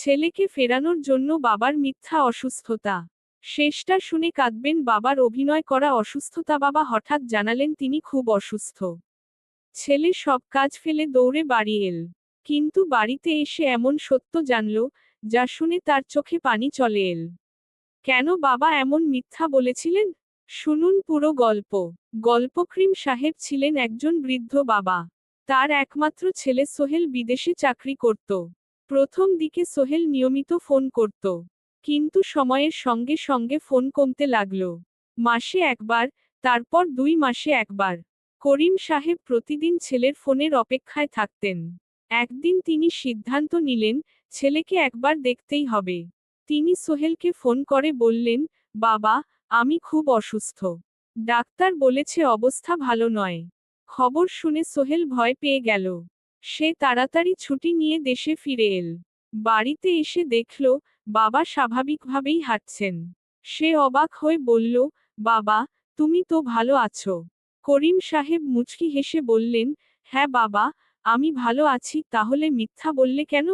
ছেলেকে ফেরানোর জন্য বাবার মিথ্যা অসুস্থতা। শেষটা শুনে কাঁদবেন বাবার অভিনয় করা অসুস্থতা। বাবা হঠাৎ জানালেন তিনি খুব অসুস্থ। ছেলে সব কাজ ফেলে দৌড়ে বাড়ি এল। কিন্তু বাড়িতে এসে এমন সত্য জানল, যা শুনে তার চোখে পানি চলে এল। কেন বাবা এমন মিথ্যা বলেছিলেন? শুনুন পুরো গল্প। গল্পকরিম সাহেব ছিলেন একজন বৃদ্ধ বাবা। তার একমাত্র ছেলে সোহেল বিদেশে চাকরি করত। প্রথম দিকে সোহেল নিয়মিত ফোন করত। কিন্তু সময়ের সঙ্গে সঙ্গে ফোন কমতে লাগল। মাসে একবার, তারপর 2 মাসে একবার। করিম সাহেব প্রতিদিন ছেলের ফোনের অপেক্ষায় থাকতেন। একদিন তিনি সিদ্ধান্ত নিলেন, ছেলেকে একবার দেখতেই হবে। তিনি সোহেলকে ফোন করে বললেন, বাবা, আমি খুব অসুস্থ। ডাক্তার বলেছে অবস্থা ভালো নয়। খবর শুনে সোহেল ভয় পেয়ে গেল। সে তাড়াতাড়ি ছুটি নিয়ে দেশে ফিরে এল। বাড়িতে এসে দেখল, বাবা স্বাভাবিকভাবেই হাঁটছেন। সে অবাক হয়ে বলল, বাবা, তুমি তো ভালো আছো। করিম সাহেব মুচকি হেসে বললেন, হ্যাঁ বাবা, আমি ভালো আছি। তাহলে মিথ্যা বললে কেন?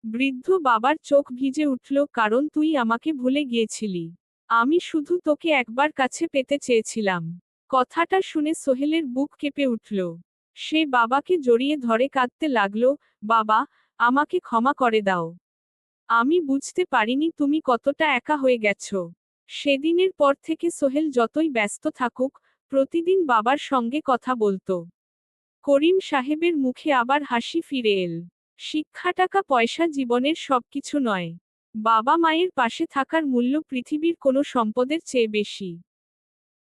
বৃদ্ধ বাবার চোখ ভিজে উঠল, কারণ তুই আমাকে ভুলে গিয়েছিলি। আমি শুধু তোকে একবার কাছে পেতে চেয়েছিলাম। কথাটা শুনে সোহেলের বুক কেঁপে উঠল। সে বাবাকে জড়িয়ে ধরে কাঁদতে লাগল, বাবা, আমাকে ক্ষমা করে দাও। আমি বুঝতে পারিনি তুমি কতটা একা হয়ে গেছো। সেদিনের পর থেকে সোহেল যতই ব্যস্ত থাকুক, প্রতিদিন বাবার সঙ্গে কথা বলতো। করিম সাহেবের মুখে আবার হাসি ফিরে এল। শিক্ষা, টাকা পয়সা জীবনের সবকিছু নয়। বাবা মায়ের পাশে থাকার মূল্য পৃথিবীর কোনো সম্পদের চেয়ে বেশি।